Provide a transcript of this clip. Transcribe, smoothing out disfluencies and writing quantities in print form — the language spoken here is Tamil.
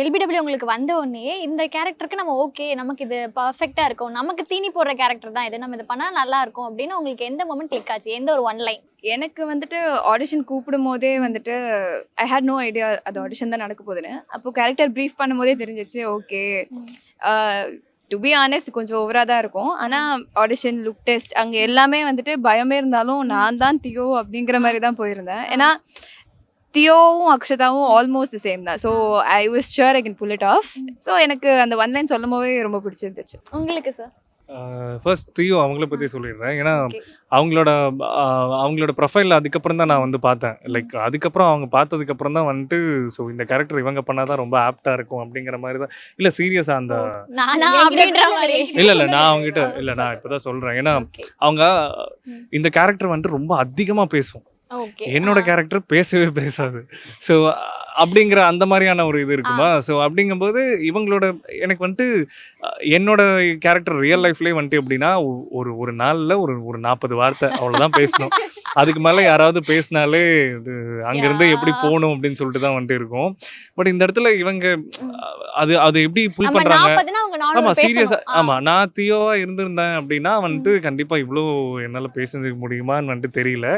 எல்பிடபிள்யூ உங்களுக்கு வந்த உடனே இந்த கேரக்டருக்கு நம்ம ஓகே நமக்கு இது பர்ஃபெக்ட்டா இருக்கும். நமக்கு தீனி போடுற கேரக்டர் தான் இது. நம்ம இத பண்ணா நல்லா இருக்கும் அப்படின்னு உங்களுக்கு எந்த மொமெண்ட் கிளிக் ஆச்சு? எந்த ஒரு ஒன் லைன்? எனக்கு வந்துட்டு ஆடிஷன் கூப்பிடும்போதே வந்துட்டு ஐ ஹேட் நோ ஐடியா அது ஆடிஷன் தான் நடக்க போகுதுன்னு. அப்போ கேரக்டர் ப்ரீஃப் பண்ணும்போதே தெரிஞ்சிச்சு ஓகே. டு பி ஆனஸ்ட் கொஞ்சம் ஓவராக தான் இருக்கும். ஆனால் ஆடிஷன், லுக் டெஸ்ட் அங்கே எல்லாமே வந்துட்டு பயமே இருந்தாலும் நான் தான் தியோ அப்படிங்கிற மாதிரி தான் போயிருந்தேன். ஏன்னா தியோவும் அக்ஷதாவும் ஆல்மோஸ்ட் தி சேம் தான். So I was sure I can pull it off. So எனக்கு அந்த ஒன் லைன் சொல்லும் போதே ரொம்ப பிடிச்சிருந்துச்சு. உங்களுக்கு சார்? ஃபர்ஸ்ட் தியோ அவங்கள பற்றி சொல்லிடுறேன். ஏன்னா அவங்களோட ப்ரொஃபைல் அதுக்கப்புறம் தான் நான் வந்து பார்த்தேன். லைக் அதுக்கப்புறம் அவங்க பார்த்ததுக்கப்புறம் தான் வந்துட்டு ஸோ இந்த கேரக்டர் இவங்க பண்ணால் தான் ரொம்ப ஆப்டாக இருக்கும் அப்படிங்கிற மாதிரி தான். இல்லை சீரியஸாக அந்த இல்லை நான் அவங்ககிட்ட இல்லை நான் இப்போ தான் சொல்கிறேன். ஏன்னா அவங்க இந்த கேரக்டர் வந்துட்டு ரொம்ப அதிகமாக பேசும். என்னோட கேரக்டர் பேசவே பேசாது. ஸோ அப்படிங்கிற அந்த மாதிரியான ஒரு இது இருக்குமா. ஸோ அப்படிங்கும்போது இவங்களோட எனக்கு வந்துட்டு என்னோட கேரக்டர் ரியல் லைஃப்லேயே வந்துட்டு எப்படின்னா ஒரு நாளில் ஒரு 40 வார்த்தை அவ்வளோதான் பேசணும். அதுக்கு மேலே யாராவது பேசினாலே இது அங்கேருந்து எப்படி போகணும் அப்படின்னு சொல்லிட்டு தான் வந்துட்டு இருக்கும். பட் இந்த இடத்துல இவங்க அது எப்படி புல் பண்ணுறாங்க. ஆமாம் சீரியஸாக ஆமாம் நான் தியோவாக இருந்திருந்தேன் அப்படின்னா வந்துட்டு கண்டிப்பாக இவ்வளோ என்னால் பேசுறதுக்கு முடியுமான்னு வந்துட்டு தெரியல.